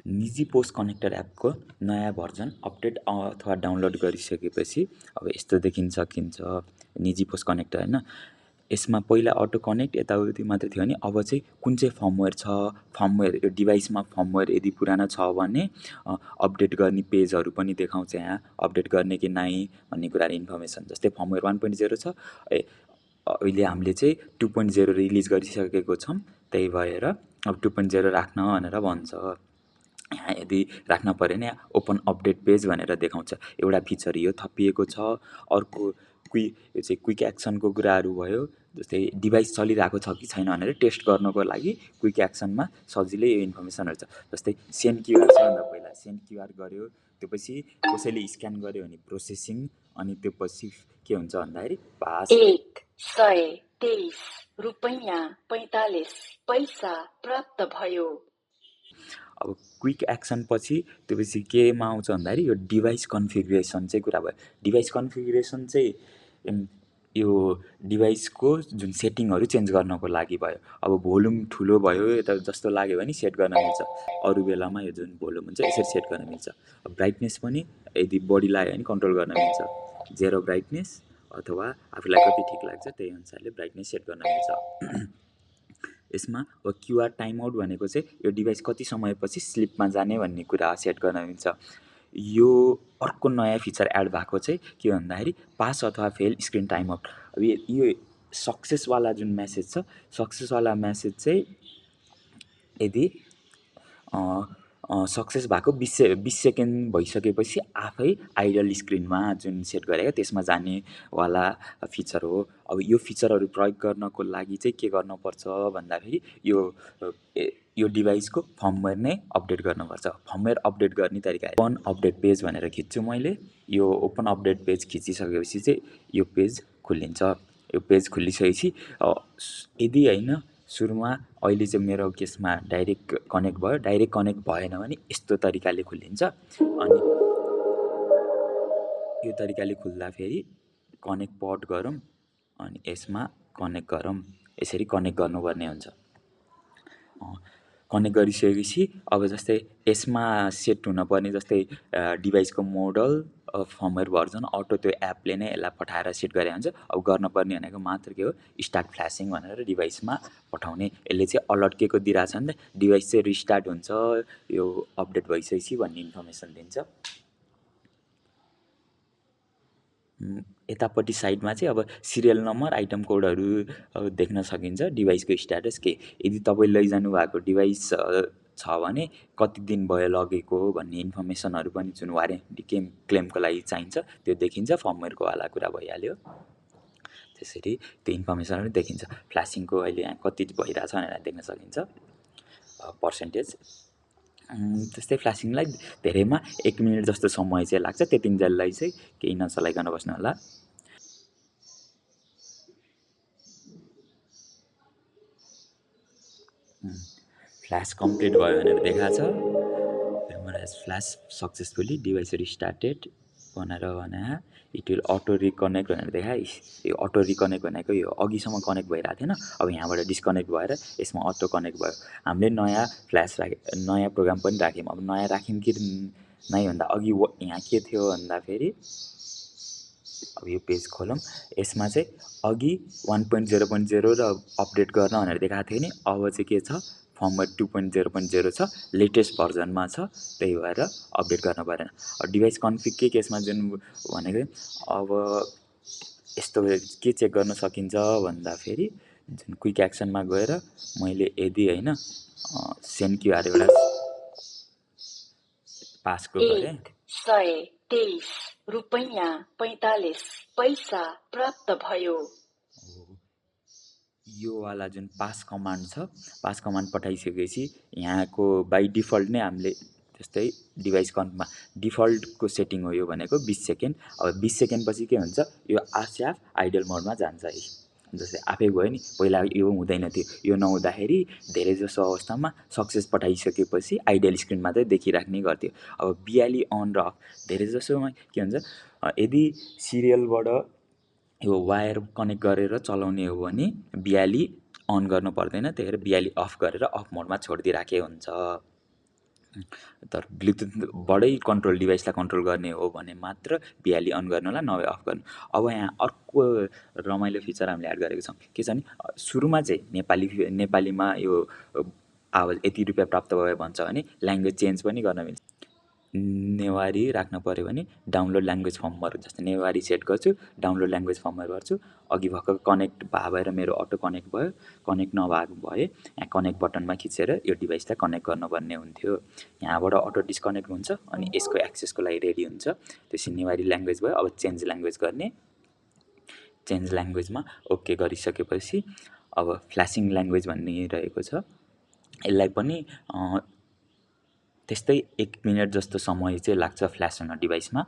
निजी post connector एपको नयाँ भर्जन अपडेट अथवा डाउनलोड गरिसकेपछि अब यस्तो देखिन सकिन्छ निजी पोस्ट कनेक्टर हैन। यसमा पहिला अटो कनेक्ट यताउति मात्रै थियो भने अब चाहिँ कुन चाहिँ फर्मवेयर छ, फर्मवेयर यो डिभाइसमा फर्मवेयर यदि पुरानो छ भने अपडेट गर्ने पेजहरू पनि देखाउँछ यहाँ, अपडेट गर्ने कि नाइ भन्ने कुराहरू इन्फर्मेसन। जस्तै फर्मवेयर 1.0 छ, अहिले हामीले चाहिँ 2.0 रिलिज गरिसकेको छौँ, त्यही भएर अब 2.0 राख्न भनेर भन्छ। यहाँ यदि राख्न पऱ्यो भने ओपन अपडेट पेज भनेर देखाउँछ। एउटा फिचर यो थपिएको छ। अर्को यो चाहिँ क्विक एक्सनको कुराहरू भयो। जस्तै डिभाइस चलिरहेको छ कि छैन भनेर टेस्ट गर्नको लागि क्विक एक्सनमा सजिलै यो इन्फर्मेसनहरू छ। जस्तै सेन्ड क्युआर छ भन्दा पहिला सेन्ड क्युआर गर्यो, त्योपछि कसैले स्क्यान गर्यो भने प्रोसेसिङ, अनि त्योपछि के हुन्छ भन्दाखेरि पास 123 रुपैयाँ 45 पैसा प्राप्त भयो। अब क्विक एक्सन पछि त्योपछि केमा आउँछ भन्दाखेरि यो डिभाइस कन्फिगरेसन चाहिँ कुरा भयो। डिभाइस कन्फिगरेसन चाहिँ यो डिभाइसको जुन सेटिङहरू चेन्ज गर्नको लागि भयो। अब भोल्युम ठुलो भयो यता जस्तो लाग्यो भने सेट गर्न मिल्छ, अरू बेलामा यो जुन भोल्युम हुन्छ यसरी सेट गर्न मिल्छ। अब ब्राइटनेस पनि यदि बढी लाग्यो भने कन्ट्रोल गर्न मिल्छ, जेरो ब्राइटनेस अथवा आफूलाई कति ठिक लाग्छ त्यही अनुसारले ब्राइटनेस सेट गर्न मिल्छ। यसमा अब क्युआर टाइम आउट भनेको चाहिँ यो डिभाइस कति समयपछि स्लिपमा जाने भन्ने कुरा सेट गर्न मिल्छ। यो अर्को नयाँ फिचर एड भएको चाहिँ के भन्दाखेरि पास अथवा फेल स्क्रिन टाइम आउट। अब यो सक्सेसवाला जुन मेसेज छ, सक्सेसवाला मेसेज चाहिँ यदि सक्सेस भएको 20 सेकेन्ड भइसकेपछि आफै आइडल स्क्रिनमा जुन सेट गरेको त्यसमा जानेवाला फिचर हो। अब यो फिचरहरू प्रयोग गर्नको लागि चाहिँ के गर्नुपर्छ भन्दाखेरि यो डिभाइसको फर्मवेयर नै अपडेट गर्नुपर्छ। फर्मवेयर अपडेट गर्ने तरिका ओपन अपडेट पेज भनेर खिच्छु मैले। यो ओपन अपडेट पेज खिचिसकेपछि चाहिँ यो पेज खुलिन्छ। यो पेज खुलिसकेपछि यदि होइन सुरुमा अहिले चाहिँ मेरो केसमा डाइरेक्ट कनेक्ट भयो, डाइरेक्ट कनेक्ट भएन भने यस्तो तरिकाले खुलिन्छ। अनि यो तरिकाले खुल्दा फेरि कनेक्ट पट गरौँ अनि यसमा कनेक्ट गरौँ, यसरी कनेक्ट गर्नुपर्ने हुन्छ। कनेक्ट गरिसकेपछि अब जस्तै यसमा सेट हुनुपर्ने जस्तै डिभाइसको मोडल, फर्मवेयर भर्जन अटो त्यो एपले नै यसलाई पठाएर सेट गरे हुन्छ। अब गर्नुपर्ने भनेको मात्र के हो, स्टार्ट फ्ल्यासिङ भनेर डिभाइसमा पठाउने। यसले चाहिँ अलर्ट के को दिइरहेछ भने डिभाइस चाहिँ रिस्टार्ट हुन्छ यो अपडेट भइसकेपछि भन्ने इन्फर्मेसन दिन्छ। यतापट्टि साइडमा चाहिँ अब सिरियल नम्बर, आइटम कोडहरू देख्न सकिन्छ, डिभाइसको स्ट्याटस के। यदि तपाईँ लैजानु भएको डिभाइस छ भने कति दिन भयो लगेको भन्ने इन्फर्मेसनहरू पनि जुन वारेन्टी क्लेमको लागि चाहिन्छ त्यो देखिन्छ। फर्मवेयरको वाला कुरा भइहाल्यो। त्यसरी त्यो इन्फर्मेसनहरू देखिन्छ। फ्ल्यासिङको अहिले यहाँ कति भइरहेछ भनेर देख्न सकिन्छ पर्सेन्टेज। त्यस्तै फ्ल्यासिङलाई धेरैमा 1 मिनट जस्तो समय चाहिँ लाग्छ। त्यतिन्जेललाई चाहिँ केही नचलाइकन बस्नु होला। फ्ल्यास कम्प्लिट भयो भनेर देखाएको छ। फ्ल्यास सक्सेसफुली डिभाइस रिस्टार्टेड भनेर भने इट विल अटो रिकनेक्ट भनेर देखायो। यो अटो रिकनेक्ट भनेको यो अघिसम्म कनेक्ट भइरहेको थिएन, अब यहाँबाट डिस्कनेक्ट भएर यसमा अटो कनेक्ट भयो। हामीले नयाँ फ्ल्यास नयाँ प्रोग्राम पनि राख्यौँ। अब नयाँ राख्यौँ कि नै भन्दा अघि यहाँ के थियो भन्दाखेरि अब यो पेज खोलौँ। यसमा चाहिँ अघि 1.0.0 र अपडेट गर्न भनेर देखाएको थियो नि, अब चाहिँ के छ फर्मवेयर 2.0.0 छ, लेटेस्ट भर्जनमा छ, त्यही भएर अपडेट गर्न परेन। अब डिभाइस कन्फिग के केसमा जुन भनेको अब यस्तो के चेक गर्न सकिन्छ भन्दाखेरि जुन क्विक एक्सनमा गएर मैले यदि होइन सेन्ड क्युआर एउटा पासको गरेँ 123 रुपैयाँ 45 पैसा प्राप्त भयो। यो वाला जुन पास कमान्ड छ, पास कमान्ड पठाइसकेपछि यहाँको बाई डिफल्ट नै हामीले त्यस्तै डिभाइस कन्फमा डिफल्टको सेटिङ हो यो भनेको 20 सेकेन्ड। अब 20 सेकेन्ड पछि के हुन्छ, यो आफै आइडल मोडमा जान्छ। है जस्तै आफै गयो नि, पहिला यो हुँदैन थियो। यो नहुँदाखेरि धेरै जसो अवस्थामा सक्सेस पठाइसकेपछि आइडल स्क्रिन मात्रै देखिराख्ने गर्थ्यो। अब बिहाली अन र अफ धेरै जसोमा के हुन्छ, यदि सिरियलबाट यो वायर कनेक्ट गरेर चलाउने हो भने बिहाली अन गर्नु पर्दैन, त्यही भएर बिहाली अफ गरेर अफ मोडमा छोडिदिइराखेको हुन्छ। तर ब्लुटुथबाटै कन्ट्रोल डिभाइसलाई कन्ट्रोल गर्ने हो भने मात्र भिआरएल अन गर्नु होला, नभए अफ गर्नु। अब यहाँ अर्को रमाइलो फिचर हामीले एड गरेको छौँ, के छ भने सुरुमा चाहिँ नेपालीमा यो आवाज यति रुपियाँ प्राप्त भयो भन्छ भने ल्याङ्ग्वेज चेन्ज पनि गर्न मिल्छ। नेवारी राख्न पऱ्यो भने डाउनलोड ल्याङ्ग्वेज फर्महरू, जस्तै नेवारी सेट गर्छु, डाउनलोड ल्याङ्ग्वेज फर्महरू गर्छु। अघि भर्खर कनेक्ट भएर मेरो अटो कनेक्ट भयो, कनेक्ट नभएको भए यहाँ कनेक्ट बटनमा खिचेर यो डिभाइसलाई कनेक्ट गर्नुपर्ने हुन्थ्यो। यहाँबाट अटो डिस्कनेक्ट हुन्छ अनि यसको एक्सेसको लागि रेडी हुन्छ। त्यसपछि नेवारी ल्याङ्ग्वेज भयो। अब चेन्ज ल्याङ्ग्वेज गर्ने, चेन्ज ल्याङ्ग्वेजमा ओके गरिसकेपछि अब फ्ल्यासिङ ल्याङ्ग्वेज भन्ने रहेको छ। यसलाई पनि त्यस्तै 1 मिनट जस्तो समय चाहिँ लाग्छ फ्ल्यास हुन डिभाइसमा।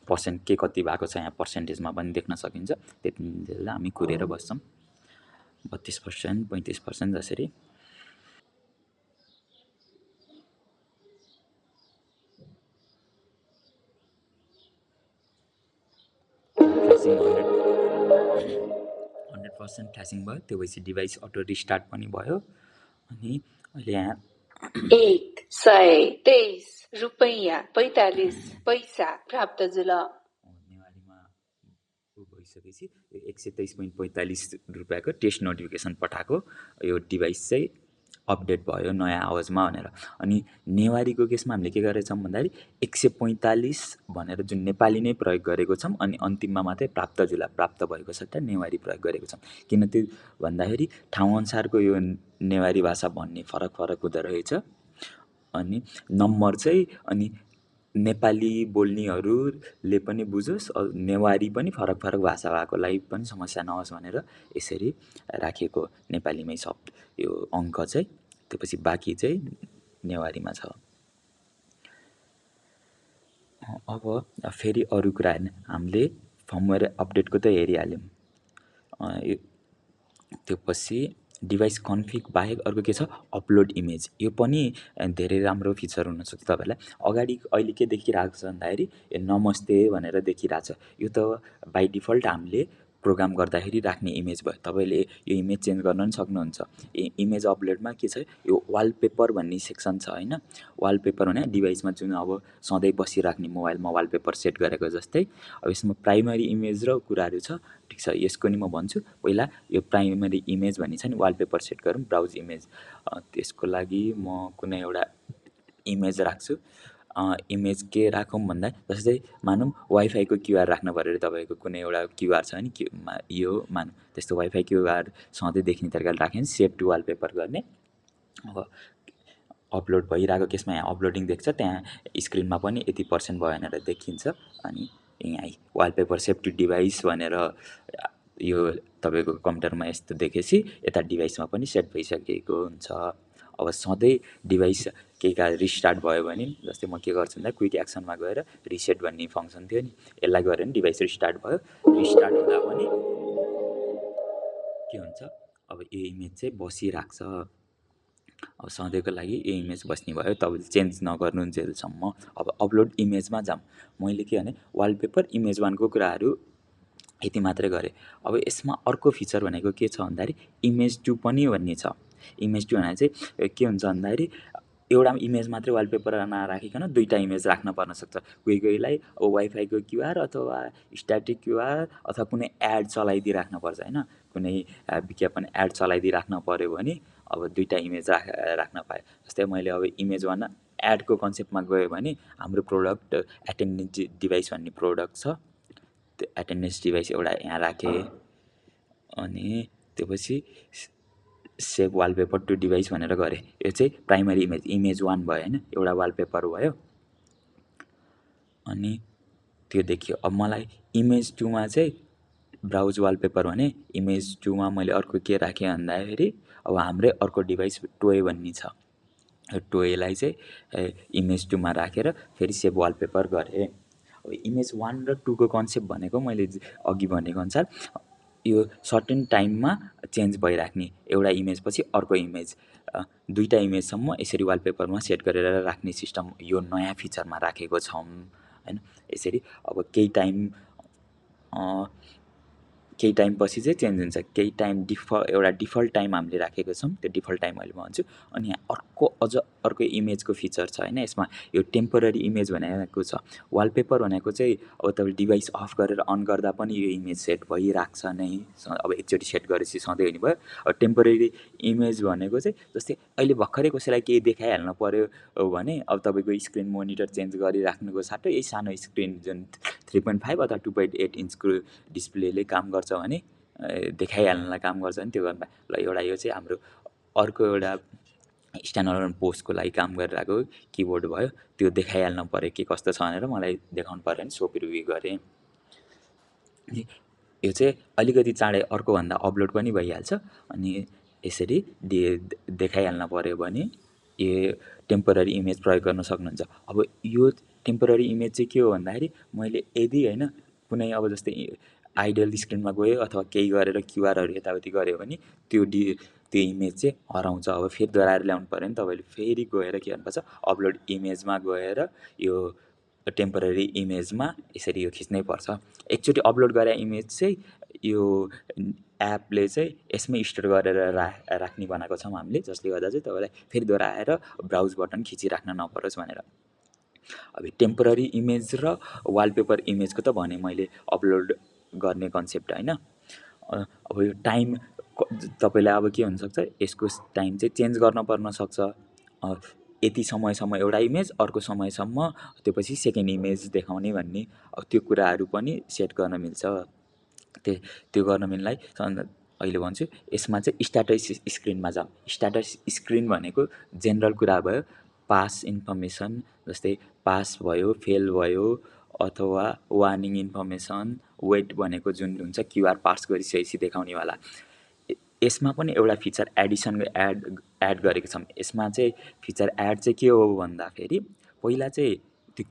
पर्सेन्ट के कति भएको छ यहाँ पर्सेन्टेजमा पनि देख्न सकिन्छ। त्यति बेला हामी कुरेर बस्छौँ 32%, 35% जसरी। फ्ल्यासिङ 100% फ्ल्यासिङ भयो। त्यो भएपछि डिभाइस अटो रिस्टार्ट पनि भयो। अनि अहिले यहाँ 123 रुपैयाँ 45 पैसा प्राप्त जुल। नेवारीमा भइसकेपछि 123.45 रुपियाँको टेस्ट नोटिफिकेसन पठाएको यो डिभाइस चाहिँ अपडेट भयो नयाँ आवाजमा भनेर। अनि नेवारीको केसमा हामीले के गरेका छौँ भन्दाखेरि 145 भनेर जुन नेपाली नै प्रयोग गरेको छौँ, अनि अन्तिममा मात्रै प्राप्त जुला प्राप्त भएको सट्टा नेवारी प्रयोग गरेको छौँ। किन त्यो भन्दाखेरि ठाउँअनुसारको यो नेवारी भाषा भन्ने फरक फरक हुँदो रहेछ। अनि नम्बर चाहिँ अनि नेपाली बोल्नेहरूले पनि बुझोस्, नेवारी पनि फरक फरक भाषा भएको लागि पनि समस्या नहोस् भनेर यसरी राखेको नेपालीमै शब्द यो अङ्क चाहिँ। त्यसपछि बाँकी चाहिँ नेवारीमा छ। अब फेरि अरू कुरा हेर्ने, हामीले फर्मवेयर अपडेटको त हेरिहाल्यौँ। त्यो पछि डिभाइस कन्फिग बाहेक अर्को के छ, अपलोड इमेज। यो पनि धेरै राम्रो फिचर हुनसक्छ तपाईँहरूलाई। अगाडि अहिले के देखिरहेको छ भन्दाखेरि यो नमस्ते भनेर देखिरहेछ। यो त बाई डिफल्ट हामीले प्रोग्राम गर्दाखेरि राख्ने इमेज भयो। तपाईँले यो इमेज चेन्ज गर्न पनि सक्नुहुन्छ। इमेज अपलोडमा के छ, यो वालपेपर भन्ने सेक्सन छ होइन। वालपेपर भने डिभाइसमा जुन अब सधैँ बसिराख्ने मोबाइलमा वालपेपर सेट गरेको जस्तै, अब यसमा प्राइमरी इमेज र कुराहरू छ। ठिक छ, यसको नि म भन्छु। पहिला यो प्राइमरी इमेज भन्ने छ नि, वालपेपर सेट गरौँ, ब्राउज इमेज। त्यसको लागि म कुनै एउटा इमेज राख्छु। इमेज के राखौँ भन्दा जस्तै मानौँ वाइफाईको क्युआर राख्नु पऱ्यो अरे, तपाईँको कुनै एउटा क्युआर छ नि यो मानौँ, त्यस्तो वाइफाई क्युआर सधैँ देख्ने तरिकाले राख्यो भने सेभ टु वालपेपर गर्ने। अब अपलोड भइरहेको केसमा यहाँ अपलोडिङ देख्छ, त्यहाँ स्क्रिनमा पनि यति % भयो भनेर देखिन्छ। अनि यहाँ वालपेपर सेभ टु डिभाइस भनेर यो तपाईँको कम्प्युटरमा यस्तो देखेपछि यता डिभाइसमा पनि सेट भइसकेको हुन्छ। अब सधैँ डिभाइस केही कारण रिस्टार्ट भयो भने, जस्तै म के गर्छु भन्दा क्विक एक्सनमा गएर रिसेट भन्ने फङ्सन थियो नि, यसलाई गऱ्यो भने डिभाइस रिस्टार्ट भयो। रिस्टार्ट हुँदा पनि के हुन्छ, अब यो इमेज चाहिँ बसिराख्छ। अब सधैँको लागि यो इमेज बस्ने भयो, तपाईँले चेन्ज नगर्नुन्जेलसम्म। अब अपलोड इमेजमा जाऊँ। मैले के भने वालपेपर इमेज 1को कुराहरू यति मात्रै गरेँ। अब यसमा अर्को फिचर भनेको के छ भन्दाखेरि इमेज 2 पनि भन्ने छ। इमेज 2 भने चाहिँ के हुन्छ भन्दाखेरि एउटा इमेज मात्रै वालपेपरमा राखिकन दुईवटा इमेज राख्न पर्न सक्छ। कोही कोहीलाई अब वाइफाईको क्युआर अथवा स्ट्याटिक क्युआर अथवा कुनै एड चलाइदिइराख्नु पर्छ होइन। कुनै विज्ञापन एड चलाइदिइराख्नु पऱ्यो भने अब दुईवटा इमेज राख्न पाएँ। जस्तै मैले अब इमेज 1 एडको कन्सेप्टमा गयो भने हाम्रो प्रोडक्ट एटेन्डेन्स डिभाइस भन्ने प्रोडक्ट छ। त्यो एटेन्डेन्स डिभाइस एउटा यहाँ राखेँ। अनि त्यो पछि सेभ वालपेपर टु डिभाइस भनेर गरेँ। यो चाहिँ प्राइमरी इमेज 1 भयो होइन, एउटा वालपेपर भयो। अनि त्यो देखियो। अब मलाई इमेज 2मा चाहिँ ब्राउज वालपेपर भने इमेज 2मा मैले अर्को के राखेँ भन्दाखेरि अब हाम्रै अर्को डिभाइस टोय भन्ने छ। टोयलाई चाहिँ इमेज 2मा राखेर फेरि सेभ वालपेपर गरेँ। अब इमेज 1 र 2को कन्सेप्ट भनेको मैले अघि भनेको अनुसार यो सर्टेन टाइममा चेन्ज भइराख्ने, एउटा इमेजपछि अर्को इमेज, दुईवटा इमेजसम्म यसरी वालपेपरमा सेट गरेर राख्ने सिस्टम यो नयाँ फिचरमा राखेको छौँ होइन। यसरी अब केही टाइम केही टाइमपछि चाहिँ चेन्ज हुन्छ। केही टाइम एउटा डिफल्ट टाइम हामीले राखेको छौँ, त्यो डिफल्ट टाइम अहिले म भन्छु। अनि यहाँ अर्को इमेजको फिचर छ होइन, यसमा यो टेम्पोररी इमेज भनेको छ। वालपेपर भनेको चाहिँ अब तपाईँ डिभाइस अफ गरेर अन गर्दा पनि यो इमेज सेट भइराख्छ नै, अब एकचोटि सेट गरेपछि सधैँ हुने भयो। अब टेम्पोररी इमेज भनेको चाहिँ जस्तै अहिले भर्खरै कसैलाई केही देखाइहाल्नु पऱ्यो भने अब तपाईँको स्क्रिन मोनिटर चेन्ज गरिराख्नुको साटो यही सानो स्क्रिन जुन 3.5 अथवा 2.8 इन्चको डिस्प्लेले काम गर्छ भने देखाइहाल्नलाई काम गर्छ भने त्यो गर्दा ल एउटा यो चाहिँ हाम्रो अर्को एउटा स्ट्यान्डअलोन पोस्टको लागि काम गरिरहेको किबोर्ड भयो। त्यो देखाइहाल्नु पऱ्यो के कस्तो छ भनेर मलाई देखाउनु पऱ्यो भने सो प्रिभ्यू गरेँ। यो चाहिँ अलिकति चाँडै अर्कोभन्दा अपलोड पनि भइहाल्छ। अनि यसरी देखाइहाल्नु पऱ्यो भने यो टेम्पोररी इमेज प्रयोग गर्न सक्नुहुन्छ। अब यो टेम्पोररी इमेज चाहिँ के हो भन्दाखेरि मैले यदि होइन कुनै अब जस्तै आइडल स्क्रिनमा गयो अथवा केही गरेर क्युआरहरू यताउति गऱ्यो भने त्यो इमेज चाहिँ हराउँछ। अब फेरि दोहोऱ्याएर ल्याउनु पऱ्यो भने तपाईँले फेरि गएर के गर्नुपर्छ, अपलोड इमेजमा गएर यो टेम्पोररी इमेजमा यसरी यो खिच्नै पर्छ। एकचोटि अपलोड गरे इमेज चाहिँ यो एपले चाहिँ यसमै स्टोर गरेर राख्ने बनाएको छौँ हामीले, जसले गर्दा चाहिँ तपाईँलाई फेरि दोहोऱ्याएर ब्राउज बटन खिचिराख्न नपरोस् भनेर। अब टेम्पोररी इमेज र वालपेपर इमेजको त भने मैले अपलोड गर्ने कन्सेप्ट होइन। अब यो टाइम तपाईँलाई अब के हुनसक्छ, यसको टाइम चाहिँ चेन्ज गर्न पर्न सक्छ। यति समयसम्म एउटा इमेज, अर्को समयसम्म त्योपछि सेकेन्ड इमेज देखाउने भन्ने त्यो कुराहरू पनि सेट गर्न मिल्छ। त्यो गर्न मिल्नलाई अहिले भन्छु। यसमा चाहिँ स्ट्याटस स्क्रिनमा जाऊँ। स्ट्याटस स्क्रिन भनेको जेनरल कुरा भयो, पास इन्फर्मेसन जस्तै पास भयो, फेल भयो अथवा वार्निङ इन्फर्मेसन, वेट भनेको जुन हुन्छ क्युआर पास गरिसकेपछि देखाउनेवाला। यसमा पनि एउटा फिचर एड गरेको छौँ। यसमा चाहिँ फिचर एड चाहिँ के हो भन्दाखेरि पहिला चाहिँ त्यो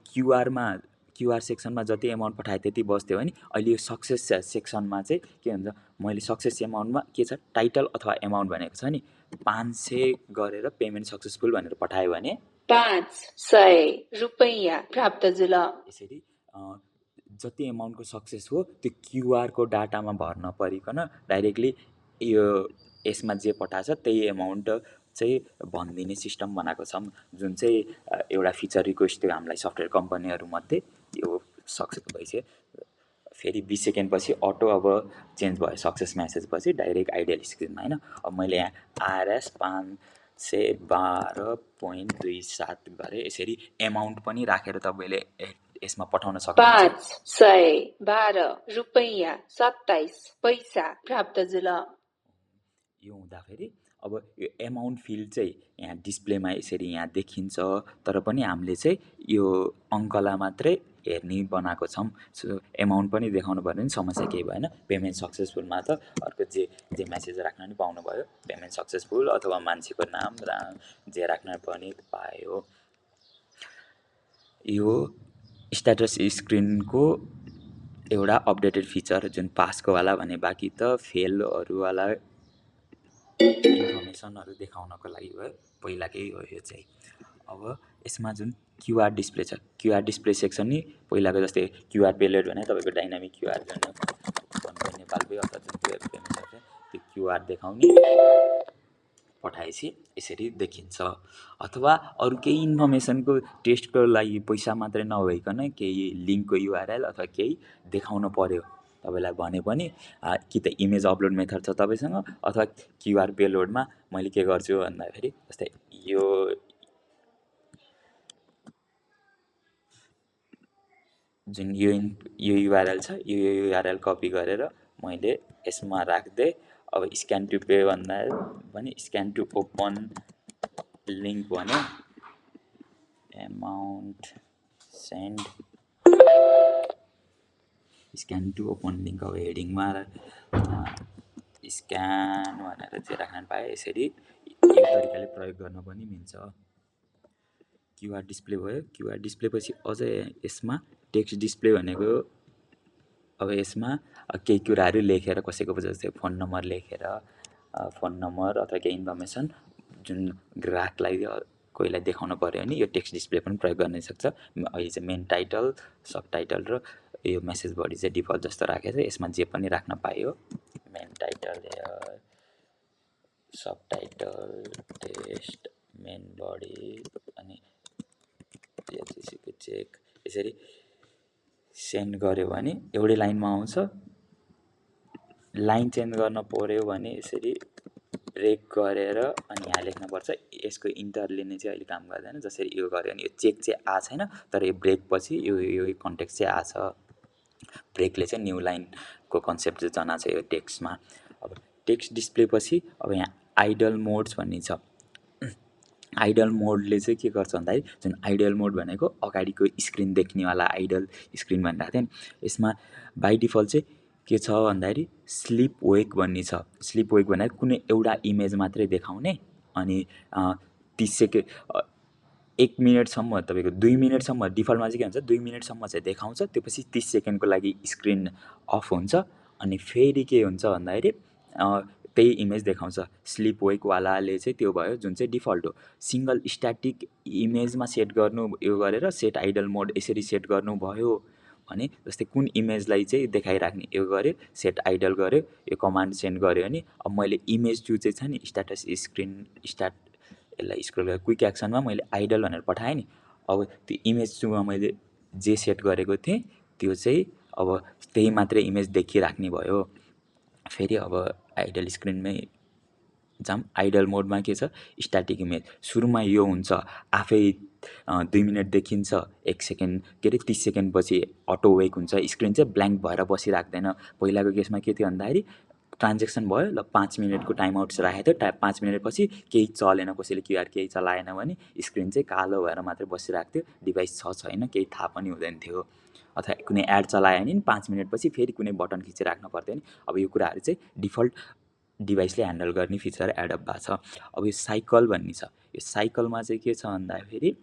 क्युआर सेक्सनमा जति एमाउन्ट पठाए त्यति बस्थ्यो भने अहिले यो सक्सेस सेक्सनमा चाहिँ के हुन्छ, मैले सक्सेस एमाउन्टमा के छ टाइटल अथवा एमाउन्ट भनेको छ नि 500 गरेर पेमेन्ट सक्सेसफुल भनेर पठायो भने 500 रुपैयाँ प्राप्त जुल। यसरी जति एमाउन्टको सक्सेस हो त्यो क्युआरको डाटामा भर्न परिकन डाइरेक्टली यो यसमा जे पठाएछ त्यही एमाउन्ट चाहिँ भनिदिने सिस्टम बनाएको छौँ, जुन चाहिँ एउटा फिचर रिक्वेस्ट थियो हामीलाई सफ्टवेयर कम्पनीहरूमध्ये। यो सक्सेस भइसक्यो। फेरि 20 सेकेन्डपछि अटो अब चेन्ज भयो, सक्सेस म्यासेजपछि डाइरेक्ट आइडियल स्क्रिनमा होइन। अब मैले यहाँ आरएस 512.27 गरेँ। यसरी एमाउन्ट पनि राखेर तपाईँले यसमा पठाउन सक्नुहुन्छ। 512 रुपैयाँ 27 पैसा प्राप्त जुल। यो हुँदाखेरि अब यो एमाउन्ट फिल्ड चाहिँ यहाँ डिस्प्लेमा यसरी यहाँ देखिन्छ, तर पनि हामीले चाहिँ यो अङ्कलाई मात्रै हेर्ने बनाएको छौँ। सो एमाउन्ट पनि देखाउनु पर्यो भने समस्या केही भएन। पेमेन्ट सक्सेसफुलमा त अर्को जे म्यासेज राख्न पनि पाउनुभयो, पेमेन्ट सक्सेसफुल अथवा मान्छेको नाम जे राख्न पनि पायो। यो स्ट्याटस स्क्रिनको एउटा अपडेटेड फिचर जुन पासकोवाला भने, बाँकी त फेलहरूवाला इन्फर्मेसनहरू देखाउनको लागि भयो, पहिलाकै हो यो चाहिँ। अब यसमा जुन क्युआर डिस्प्ले छ, क्युआर डिस्प्ले सेक्सन नि पहिलाको जस्तै क्युआर पेलोड भने तपाईँको डाइनामिक क्युआर जुन नेपालकै अथवा जुन पेमेन्ट छ त्यो क्युआर देखाउने पठाएपछि यसरी देखिन्छ। अथवा अरू केही इन्फर्मेसनको टेस्टको लागि पैसा मात्रै नभइकन केही लिङ्कको युआरएल अथवा केही देखाउनु पर्यो तपाईँलाई भने पनि कि त इमेज अपलोड मेथड छ तपाईँसँग अथवा क्युआर पेलोडमा मैले के गर्छु भन्दाखेरि जस्तै यो जुन यो युआरएल छ, यो युआरएल कपी गरेर मैले यसमा राख्दै अब स्क्यान टु पे भन्दा पनि स्क्यान टु ओपन लिङ्क भने amount send scan to open link. अब हेडिङमा स्क्यान भनेर चाहिँ राख्न पाएँ। यसरी यो तरिकाले प्रयोग गर्न पनि मिल्छ। क्युआर डिस्प्ले भयो। क्युआर डिस्प्लेपछि अझै यसमा टेक्स्ट डिस्प्ले भनेको अब यसमा केही कुराहरू लेखेर कसैको जस्तै फोन नम्बर लेखेर, फोन नम्बर अथवा केही इन्फर्मेसन जुन ग्राहकलाई कोहीलाई देखाउनु पऱ्यो भने यो टेक्स्ट डिस्प्ले पनि प्रयोग गर्न सक्छ। अहिले चाहिँ मेन टाइटल, सब टाइटल र यो मेसेज बडी चाहिँ डिफल्ट जस्तो राखेको छ। यसमा जे पनि राख्न पाइयो, मेन टाइटल, हेयर, सब टाइटल, टेस्ट, मेन बडी अनि पिएचसीको चेक। यसरी सेन्ड गर्यो भने एउटै लाइनमा आउँछ। लाइन चेन्ज गर्न पर्यो भने यसरी ब्रेक गरेर अनि यहाँ लेख्नुपर्छ। यसको इन्टरले नै चाहिँ अहिले काम गर्दैन। जसरी यो गर्यो भने यो चेक चाहिँ आएको छैन, तर यो ब्रेक पछि यो कन्टेक्स्ट चाहिँ आछ। ब्रेकले चाहिँ न्यू लाइनको कन्सेप्ट चाहिँ जनाएको छ यो टेक्स्टमा। अब टेक्स्ट डिस्प्ले पछि अब यहाँ आइडल मोड्स भन्ने छ। आइडल मोडले चाहिँ के गर्छ भन्दाखेरि, जुन आइडल मोड भनेको अगाडिको स्क्रिन देख्नेवाला आइडल स्क्रिन भनिरहेको थियो नि, यसमा बाई डिफल्ट चाहिँ के छ भन्दाखेरि स्लिप वेक भन्ने छ। स्लिप वेक भन्दाखेरि कुनै एउटा इमेज मात्रै देखाउने अनि 30 सेकेन्ड 1 मिनटसम्म, तपाईँको 2 मिनटसम्म डिफल्टमा चाहिँ के हुन्छ 2 मिनटसम्म चाहिँ देखाउँछ। त्यसपछि 30 सेकेन्डको लागि स्क्रिन अफ हुन्छ अनि फेरि के हुन्छ भन्दाखेरि त्यही इमेज देखाउँछ। स्लिप वेकवालाले चाहिँ त्यो भयो जुन चाहिँ डिफल्ट हो। सिङ्गल स्ट्याटिक इमेजमा सेट गर्नु यो गरेर सेट आइडल मोड यसरी सेट गर्नुभयो भने, जस्तै कुन इमेजलाई चाहिँ देखाइराख्ने यो गऱ्यो, सेट आइडल गऱ्यो, यो कमान्ड सेन्ड गऱ्यो भने अब मैले इमेज 2 चाहिँ छ नि, स्ट्याटस स्क्रिन स्टार्ट, यसलाई स्क्रोल गरेर क्विक एक्सनमा मैले आइडल भनेर पठाएँ नि। अब त्यो इमेज 2मा मैले जे सेट गरेको थिएँ त्यो चाहिँ अब त्यही मात्रै इमेज देखिराख्ने भयो। फेरि अब आइडल स्क्रिनमै जाम। आइडल मोडमा के छ, स्ट्याटिक इमेज सुरुमा यो हुन्छ, आफै 2 मिनट देखिन्छ, 1 सेकेन्ड के अरे 30 सेकेन्ड पछि अटो वेक हुन्छ। स्क्रिन चाहिँ ब्ल्याङ्क भएर बसिराख्दैन। पहिलाको केसमा के थियो भन्दाखेरि ट्रान्जेक्सन भयो, ल 5 मिनटको टाइम आउट राखेको थियो, 5 मिनटपछि केही चलेन, कसैले क्युआर केही चलाएन भने स्क्रिन चाहिँ कालो भएर मात्रै बसिरहेको थियो, डिभाइस छ छैन केही थाहा पनि हुँदैन थियो। अथवा कुनै एड चलायो भने 5 मिनटपछि फेरि कुनै बटन खिचिराख्नु पर्थ्यो नि। अब यो कुराहरू चाहिँ डिफल्ट डिभाइसले ह्यान्डल गर्ने फिचर एडअप भएको छ। अब यो साइकल भन्ने छ। यो साइकलमा चाहिँ के छ भन्दाखेरि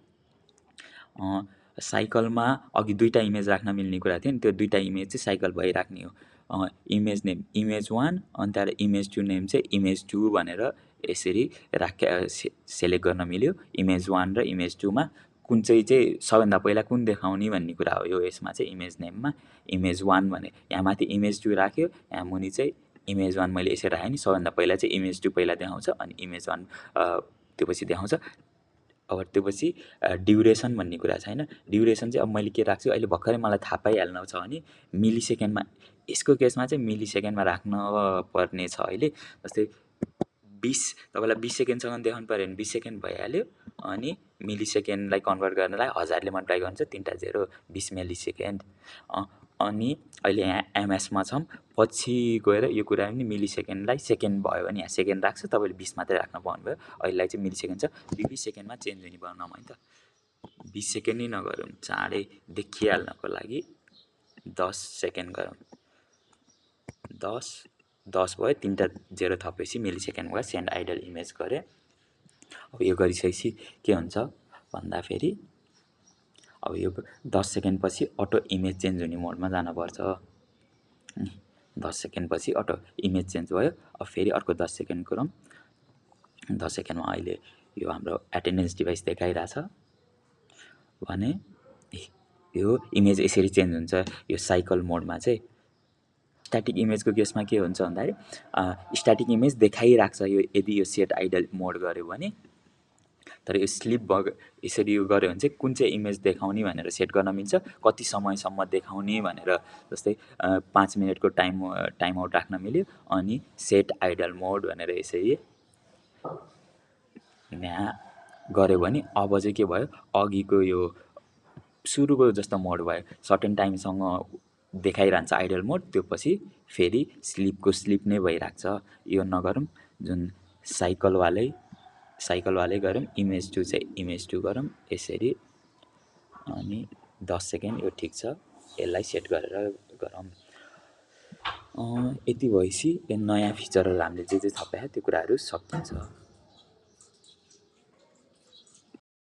साइकलमा अघि 2टा इमेज राख्न मिल्ने कुरा थियो नि, त्यो 2टा इमेज चाहिँ साइकल भइराख्ने हो। इमेज नेम इमेज 1 अनि त्यहाँबाट इमेज 2 नेम चाहिँ इमेज 2 भनेर यसरी सेलेक्ट गर्न मिल्यो। इमेज 1 र इमेज 2मा कुन चाहिँ सबभन्दा पहिला कुन देखाउने भन्ने कुरा हो। यो यसमा चाहिँ इमेज नेममा इमेज 1 भने यहाँ माथि इमेज 2 राख्यो, यहाँ मुनि चाहिँ इमेज 1 मैले यसरी राखेँ नि। सबभन्दा पहिला चाहिँ इमेज 2 पहिला देखाउँछ अनि इमेज 1 त्यो पछि देखाउँछ। अब त्यो पछि ड्युरेसन भन्ने कुरा छ होइन। ड्युरेसन चाहिँ अब मैले के राख्छु, अहिले भर्खरै मलाई थाहा पाइहाल्नु छ भने मिली सेकेन्डमा, यसको केसमा चाहिँ मिली सेकेन्डमा राख्न पर्ने छ। अहिले जस्तै 20 तपाईँलाई 20 सेकेन्डसँग देखाउनु पऱ्यो भने 20 सेकेन्ड भइहाल्यो। अनि मिली सेकेन्डलाई कन्भर्ट गर्नलाई 1000ले मल्टिप्लाई गर्नु छ, 3टा 0 20 मिली सेकेन्ड। अनि अहिले यहाँ एमएसमा छौँ, पछि गएर यो कुरा पनि मिली सेकेन्डलाई सेकेन्ड भयो भने यहाँ सेकेन्ड राख्छ, तपाईँले 20 मात्रै राख्न पाउनुभयो। अहिलेलाई चाहिँ मिली सेकेन्ड छ, 20 सेकेन्डमा चेन्ज हुने बनाउन होइन त 20 सेकेन्ड नै नगरौँ, चाँडै देखिहाल्नको लागि 10 सेकेन्ड गरौँ। 10 भयो, 3टा 0 थपेपछि मिली सेकेन्ड भयो। सेन्ड आइडल इमेज गरेँ। अब यो गरिसकेपछि के हुन्छ भन्दाखेरि अब यो 10 सेकेन्ड पछि अटो इमेज चेन्ज हुने मोडमा जानुपर्छ। 10 सेकेन्ड पछि अटो इमेज चेन्ज भयो। अब फेरि अर्को 10 सेकेन्ड गरौँ। 10 सेकेन्डमा अहिले यो हाम्रो एटेन्डेन्स डिभाइस देखाइरहेछ भने यो इमेज यसरी चेन्ज हुन्छ। यो साइकल मोडमा चाहिँ स्ट्याटिक इमेजको केसमा के हुन्छ भन्दाखेरि स्ट्याटिक इमेज देखाइराख्छ यो यदि यो सेट आइडल मोड गऱ्यो भने। तर यो स्लिप यसरी यो गऱ्यो भने चाहिँ कुन चाहिँ इमेज देखाउने भनेर सेट गर्न मिल्छ, कति समयसम्म देखाउने भनेर। जस्तै 5 मिनटको टाइम आउट राख्न मिल्यो अनि सेट आइडल मोड भनेर यसरी यहाँ गऱ्यो भने अब चाहिँ के भयो, अघिको यो सुरुको जस्तो मोड भयो, सर्टेन टाइमसँग देखाइरहन्छ आइडल मोड, त्यो पछि फेरि स्लिपको स्लिप नै भइराख्छ। यो नगरौँ, जुन साइकलवालै गरौँ। इमेज 2 चाहिँ इमेज 2 गरौँ यसरी अनि 10 सेकेन्ड यो ठिक छ, यसलाई सेट गरेर गरौँ। यति भएपछि यो नयाँ फिचरहरू हामीले जे थपेको त्यो कुराहरू सकिन्छ।